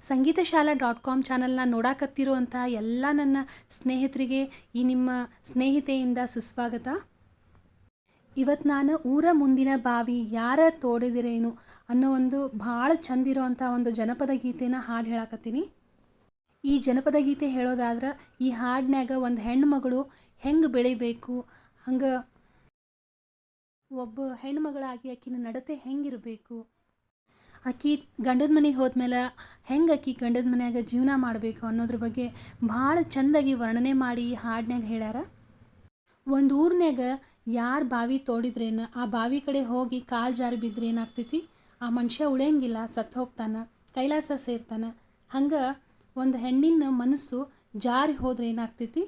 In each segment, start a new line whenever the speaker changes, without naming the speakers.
ಸಂಗೀತಶಾಲಾ.com ಚಾನಲ್ನ ನೋಡಾಕತ್ತಿರುವಂಥ ಎಲ್ಲ ನನ್ನ ಸ್ನೇಹಿತರಿಗೆ ಈ ನಿಮ್ಮ ಸ್ನೇಹಿತೆಯಿಂದ ಸುಸ್ವಾಗತ. ಇವತ್ತು ನಾನು ಊರ ಮುಂದಿನ ಬಾವಿ ಯಾರ ತೋಡಿದಿರೇನು ಅನ್ನೋ ಒಂದು ಭಾಳ ಚಂದಿರೋ ಅಂಥ ಒಂದು ಜನಪದ ಗೀತೆನ ಹಾಡು ಹೇಳಾಕತ್ತೀನಿ. ಈ ಜನಪದ ಗೀತೆ ಹೇಳೋದಾದ್ರೆ ಈ ಹಾಡಿನಾಗ ಒಂದು ಹೆಣ್ಮಗಳು ಹೆಂಗೆ ಬೆಳಿಬೇಕು, ಹಂಗೆ ಒಬ್ಬ ಹೆಣ್ಮಗಳಾಗಿ ಆಕಿನ ನಡತೆ ಹೆಂಗಿರಬೇಕು, ಆಕಿ ಗಂಡದ ಮನೆಗೆ ಹೋದ್ಮೇಲೆ ಹೆಂಗೆ ಆಕಿ ಗಂಡದ ಮನ್ಯಾಗ ಜೀವನ ಮಾಡಬೇಕು ಅನ್ನೋದ್ರ ಬಗ್ಗೆ ಭಾಳ ಚೆಂದಾಗಿ ವರ್ಣನೆ ಮಾಡಿ ಈ ಹಾಡಿನಾಗ ಹೇಳ್ಯಾರ. ಒಂದು ಊರಿನಾಗ ಯಾರು ಬಾವಿ ತೋಡಿದ್ರೇನು ಆ ಬಾವಿ ಕಡೆ ಹೋಗಿ ಕಾಲು ಜಾರಿ ಬಿದ್ದರೆ ಏನಾಗ್ತೈತಿ, ಆ ಮನುಷ್ಯ ಉಳಿಯಂಗಿಲ್ಲ, ಸತ್ತು ಹೋಗ್ತಾನೆ, ಕೈಲಾಸ ಸೇರ್ತಾನೆ. ಹಂಗೆ ಒಂದು ಹೆಣ್ಣಿನ ಮನಸ್ಸು ಜಾರಿ ಹೋದ್ರೆ ಏನಾಗ್ತೈತಿ,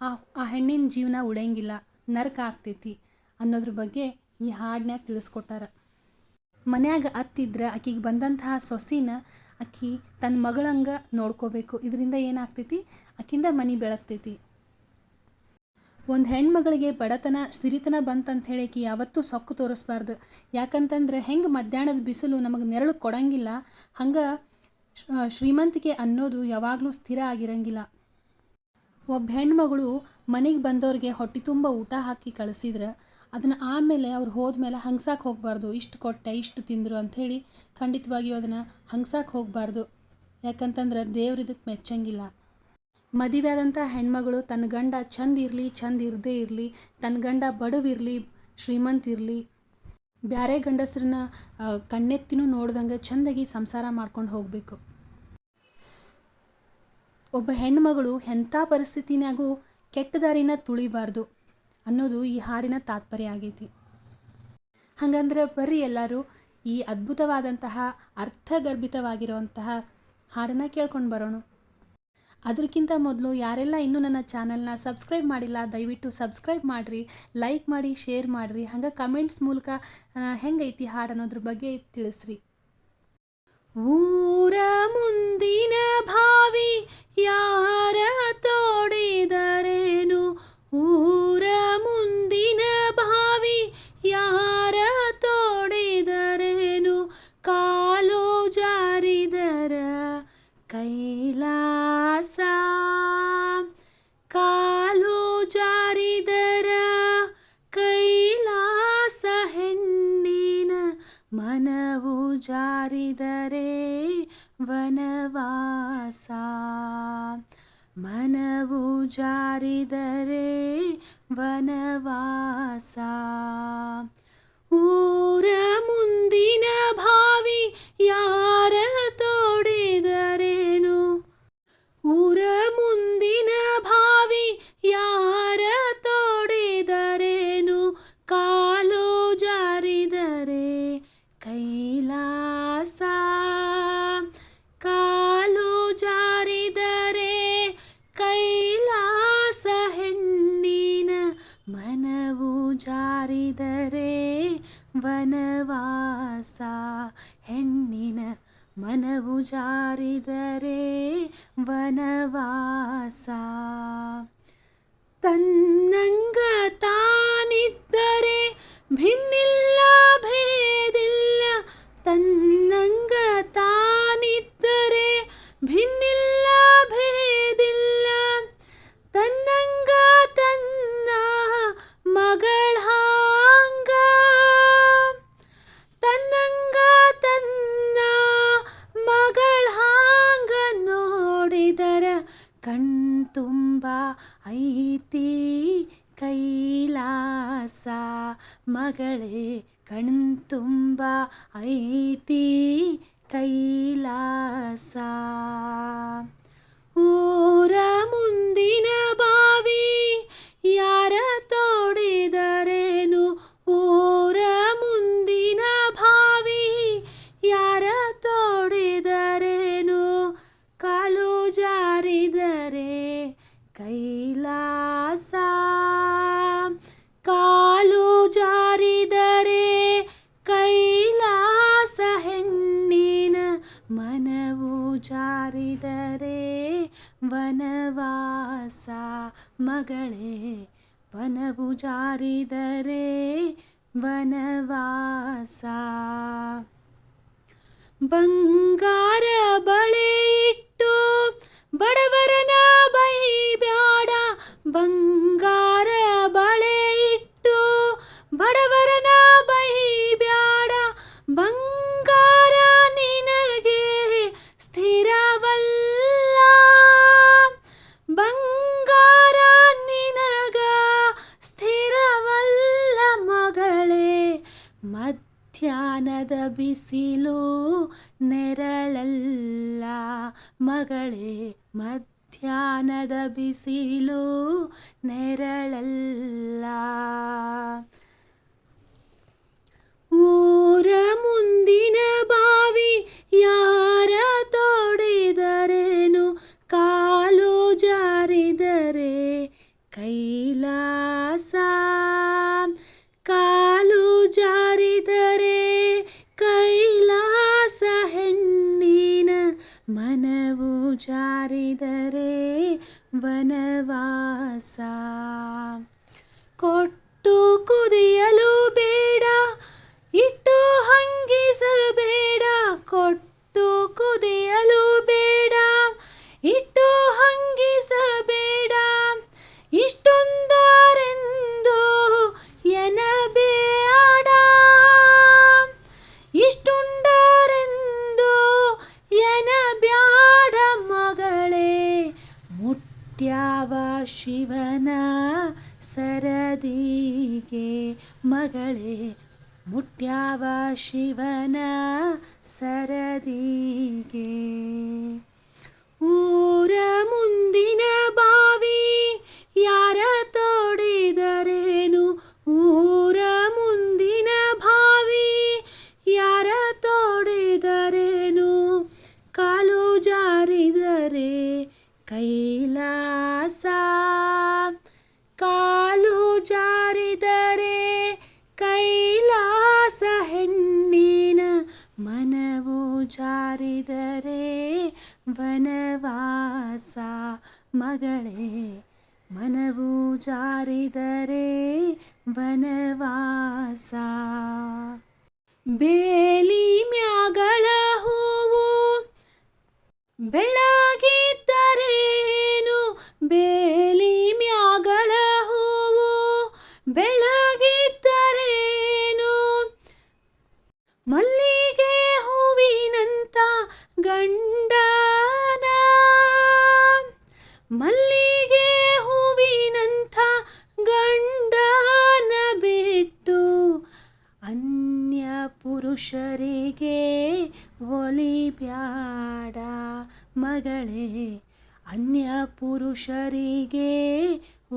ಆ ಹೆಣ್ಣಿನ ಜೀವನ ಉಳಿಯಂಗಿಲ್ಲ, ನರಕ ಆಗ್ತೈತಿ ಅನ್ನೋದ್ರ ಬಗ್ಗೆ ಈ ಹಾಡಿನಾಗ ತಿಳಿಸ್ಕೊಟ್ಟಾರ. ಮನ್ಯಾಗ ಅತ್ತಿದ್ರೆ ಆಕಿಗೆ ಬಂದಂತಹ ಸೊಸಿನ ಆಕಿ ತನ್ನ ಮಗಳಂಗೆ ನೋಡ್ಕೋಬೇಕು. ಇದರಿಂದ ಏನಾಗ್ತೈತಿ, ಆಕಿಂದ ಮನೆ ಬೆಳಗ್ತೈತಿ. ಒಂದು ಹೆಣ್ಮಗಳಿಗೆ ಬಡತನ ಸಿರಿತನ ಬಂತಂತ ಹೇಳಿ ಆಕಿ ಯಾವತ್ತೂ ಸೊಕ್ಕು ತೋರಿಸ್ಬಾರ್ದು. ಯಾಕಂತಂದ್ರೆ ಹೆಂಗೆ ಮಧ್ಯಾಹ್ನದ ಬಿಸಿಲು ನಮಗೆ ನೆರಳು ಕೊಡಂಗಿಲ್ಲ, ಹಂಗೆ ಶ್ರೀಮಂತಿಕೆ ಅನ್ನೋದು ಯಾವಾಗಲೂ ಸ್ಥಿರ ಆಗಿರಂಗಿಲ್ಲ. ಒಬ್ಬ ಹೆಣ್ಮಗಳು ಮನೆಗೆ ಬಂದವ್ರಿಗೆ ಹೊಟ್ಟೆ ತುಂಬ ಊಟ ಹಾಕಿ ಕಳಿಸಿದ್ರೆ ಅದನ್ನು ಆಮೇಲೆ ಅವ್ರು ಹೋದ್ಮೇಲೆ ಹಂಗ್ಸಕ್ಕೆ ಹೋಗಬಾರ್ದು. ಇಷ್ಟು ಕೊಟ್ಟೆ ಇಷ್ಟು ತಿಂದರು ಅಂಥೇಳಿ ಖಂಡಿತವಾಗಿಯೂ ಅದನ್ನು ಹಂಗ್ಸಕ್ಕೆ ಹೋಗಬಾರ್ದು. ಯಾಕಂತಂದ್ರೆ ದೇವ್ರು ಇದಕ್ಕೆ ಮೆಚ್ಚಂಗಿಲ್ಲ. ಮದುವೆ ಆದಂಥ ಹೆಣ್ಮಗಳು ತನ್ನ ಗಂಡ ಚಂದ ಇರಲಿ ಚಂದ ಇರದೇ ಇರಲಿ, ತನ್ನ ಗಂಡ ಬಡವಿರಲಿ ಶ್ರೀಮಂತ ಇರಲಿ, ಬ್ಯಾರೆ ಗಂಡಸ್ರನ್ನ ಕಣ್ಣೆತ್ತಿನೂ ನೋಡ್ದಂಗೆ ಚೆಂದಾಗಿ ಸಂಸಾರ ಮಾಡ್ಕೊಂಡು ಹೋಗಬೇಕು. ಒಬ್ಬ ಹೆಣ್ಮಗಳು ಎಂಥ ಪರಿಸ್ಥಿತಿನಾಗೂ ಕೆಟ್ಟ ದಾರಿನ ತುಳಿಬಾರ್ದು ಅನ್ನೋದು ಈ ಹಾಡಿನ ತಾತ್ಪರ್ಯ ಆಗೈತಿ. ಹಾಗಂದ್ರೆ ಬರ್ರಿ ಎಲ್ಲರೂ ಈ ಅದ್ಭುತವಾದಂತಹ ಅರ್ಥಗರ್ಭಿತವಾಗಿರುವಂತಹ ಹಾಡನ್ನು ಕೇಳ್ಕೊಂಡು ಬರೋಣ. ಅದಕ್ಕಿಂತ ಮೊದಲು ಯಾರೆಲ್ಲ ಇನ್ನೂ ನನ್ನ ಚಾನಲ್ನ ಸಬ್ಸ್ಕ್ರೈಬ್ ಮಾಡಿಲ್ಲ ದಯವಿಟ್ಟು ಸಬ್ಸ್ಕ್ರೈಬ್ ಮಾಡಿರಿ, ಲೈಕ್ ಮಾಡಿ, ಶೇರ್ ಮಾಡಿರಿ, ಹಂಗೆ ಕಮೆಂಟ್ಸ್ ಮೂಲಕ ಹೆಂಗೈತಿ ಹಾಡು ಅನ್ನೋದ್ರ ಬಗ್ಗೆ ತಿಳಿಸ್ರಿ. ಊರ ಮುಂದಿನ ಭಾವಿ ಯಾರ ತೋಡಿದರೇನು, ಊರ ಮುಂದಿನ ಭಾವಿ ಯಾರ ತೋಡಿದರೇನು, ಕಾಲು ಜಾರಿದರ ಕೈಲಾಸ, ಕಾಲು ಜಾರಿದರ ಕೈಲಾಸ, ಹೆಣ್ಣಿನ ಮನವು ಜಾರಿದರೆ ವನವಾಸ, ಮನವು ಜಾರಿದರೆ ವನವಾಸ. ಊರ ಮುಂದಿನ ಭಾವಿ ಯಾರ ತೋಡಿದರೇನು, ಊರ ಮುಂದಿನ ಭಾವಿ ಯಾರ ತೋಡಿದರೇನು, ಕಾಲು ಜಾರಿದರೆ ಕೈಲಾಸ, ಕಾಲು ಜಾರಿದರೆ ಕೈಲಾಸ, ಹೆಣ್ಣಿನ ಮನವು ಜಾರಿದರೆ ವನವಾಸ, ಹೆಣ್ಣಿನ ಮನವು ಜಾರಿದರೆ ವನವಾಸ. ತನ್ನಂಗ ತಾನಿದ್ದರೆ ಭಿನ್ನಿಲ್ಲ ಭೇದಿಲ್ಲ, ತನ್ನಂಗ ತಾನಿದ್ದರೆ ಭಿನ್ನಿಲ್ಲ ಭೇದಿಲ್ಲ, ತನ್ನಂಗ ತನ್ನ ಮಗಳ ಹಾಂಗ, ತನ್ನಂಗ ತನ್ನ ಮಗಳ ಹಾಂಗ ನೋಡಿದರ ಕಣ್ತುಂಬ ಐತಿ ಕೈಲಾಸ, ಮಗಳೇ ಕಣ್ತುಂಬ ಐತಿ ಕೈಲಾಸ. ಊರ ಮುಂದಿನ ಬಾವಿ ಯಾರ ತೋಡಿದರೇನು, ಊರ ಮುಂದಿನ ಭಾವಿ ಯಾರ ತೋಡಿದರೇನು, ಕಾಲು ಜಾರಿದರೆ ಕೈಲಾಸ, ಕಾಲು ಜಾರಿದರೆ ಕೈಲಾಸ, ಹೆಣ್ಣಿನ ಮನವು ಜಾರಿದರೆ ವನವಾಸ, ಮಗಳೇ ವನವು ಜಾರಿದರೆ ವನವಾಸ. ಬಂಗಾರ ಬಳೆ ಮಗಳೇ ಮಧ್ಯಾಹ್ನದ ಬಿಸಿಲು ನೆರಳಲ್ಲ. ಊರ ಮುಂದಿನ ಬಾವಿ ಯಾರ ತೋಡಿದರೇನು, ಕಾಲು ಜಾರಿದರೆ ಕೈಲಾಸ. ಕಾಲು ಜಾರಿದರೆ ಕೈಲಾಸ, ಹೆಣ್ಣಿನ ಮನವು ಜಾರಿದರೆ ವನವಾಸ. ಕೊಟ್ಟು ಕುದಿಯಲು ಬೇಡ, ಇಟ್ಟು ಹಂಗಿಸಬೇಡ. ಕೊಟ್ಟು ಕುದಿಯಲು ಬೇಡ, ಇಟ್ಟು ಹಂಗಿಸಬೇಡ. ಇಷ್ಟೊಂದರೆಂದು ಎನಬೇಡ, ಇಷ್ಟುಂಡರೆಂದು ಎನಬ್ಯಾಡ. ಮಗಳೇ ಮುಟ್ಟ್ಯಾವ ಶಿವನ ಸರದಿಗೆ, ಮಗಳೇ ಮುಟ್ಟ್ಯಾವ ಶಿವನ ಸರದಿಗೆ. ಊರ ಮುಂದಿನ ಬಾವಿ ಯಾರ ತೋಡಿದರೇನು, ಊರ ಮುಂದಿನ ಬಾವಿ ಯಾರ ತೋಡಿದರೇನು, ಕಾಲು ಜಾರಿದರೆ ಕೈಲಾಸ. ಕಾಲು ಜಾರಿದರೆ ಕೈಲಾಸ, ಹೆಣ್ಣಿನ ಮನವು ಜಾರಿದರೆ ವನವಾಸ. ಮಗಳೇ ಮನವು ಜಾರಿದರೆ ವನವಾಸ. ಬೇಲಿ ಮ್ಯಾಗಳ ಹೂವು ಬೆಳಗಿದ್ದರೇನು, ಬೇಲಿ ಮ್ಯಾಗಳ ಹೂವು ಬೆಳಗಿದ್ದರೇನು. ಮಲ್ಲಿಗೆ ಹೂವಿನಂತ ಗಂಡನ, ಮಲ್ಲಿಗೆ ಹೂವಿನಂಥ ಗಂಡನ ಬಿಟ್ಟು ಅನ್ಯ ಪುರುಷರಿಗೆ ಒಲಿಬ್ಯಾಡ. ಮಗಳೇ ಅನ್ಯ ಪುರುಷರಿಗೆ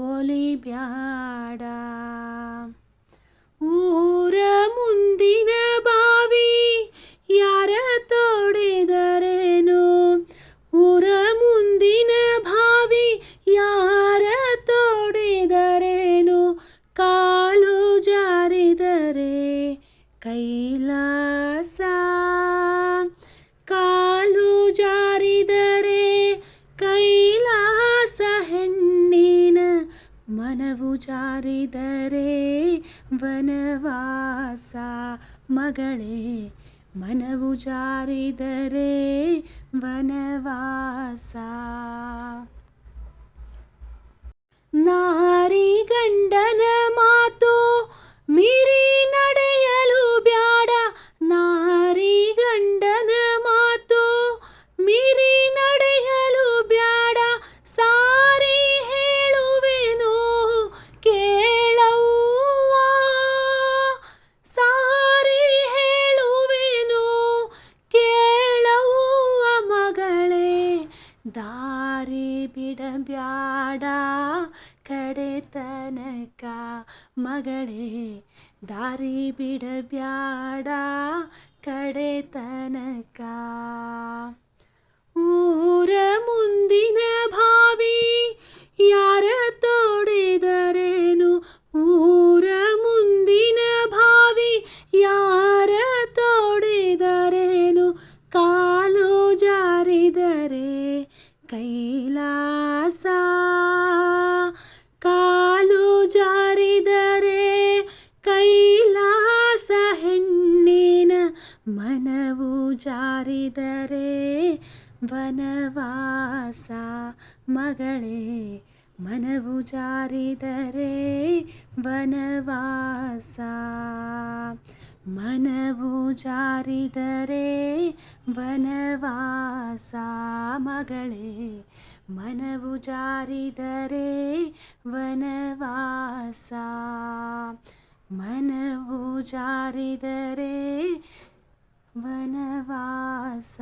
ಒಲಿಬ್ಯಾಡ. ಊರ ಮುಂದಿನ ಬಾವಿ ಯಾರ ತೋಡಿದರೇನು, ಊರ ಮುಂದಿನ ಬಾವಿ ಯಾರ ತೋಡಿದರೇನು, ಕಾಲು ಜಾರಿದರೆ ಕೈಲಾಸ. ಕಾಲು ಜಾರಿದರೆ ಕೈಲಾಸ, ಹೆಣ್ಣಿನ ಮನವು ಜಾರಿದರೆ ವನವಾಸ. ಮಗಳೇ ಮನವು ಜಾರಿದರೆ ವನವಾಸ. ನಾರಿ ಗಂಡನ ಮಾತು ಮೀರಿ ನಡೆಯಲು ಬ್ಯಾಡ, ನಾರಿ ಗಂಡನ ಮಾತು ಮೀರಿ ನಡೆಯಲು ಬ್ಯಾಡ. ಸಾರಿ ಹೇಳುವೆನು ಕೇಳವ್ವ, ಸಾರಿ ಹೇಳುವೆನು ಕೇಳವ್ವ. ಮಗಳೇ ದಾರಿ ಬಿಡಬ್ಯಾಡ ಕಡೆತನಕ, ಮಗಳೇ ದಾರಿ ಬಿಡಬ್ಯಾಡ ಕಡೆತನಕ. ಊರ ಮುಂದಿನ ಬಾವಿ ಯಾರ ತೋಡಿದರೇನು, ಊರ ಮುಂದಿನ ಬಾವಿ ಯಾರ ತೋಡಿದರೇನು, ಕಾಲು ಜಾರಿದರೆ ಕೈಲಾಸ. ಕಾಲು ಜಾರಿದರೆ ಕೈಲಾಸ, ಹೆಣ್ಣಿನ ಮನವು ಜಾರಿದರೆ ವನವಾಸ. ಮಗಳೇ ಮನವು ಜಾರಿದರೆ ವನವಾಸ. ಮನವು ಜಾರಿದರೆ ವನವಾಸ. ಮಗಳೇ ಮನವು ಜಾರಿದರೆ ವನವಾಸ. ಮನವು ಜಾರಿದರೆ ವನವಾಸ.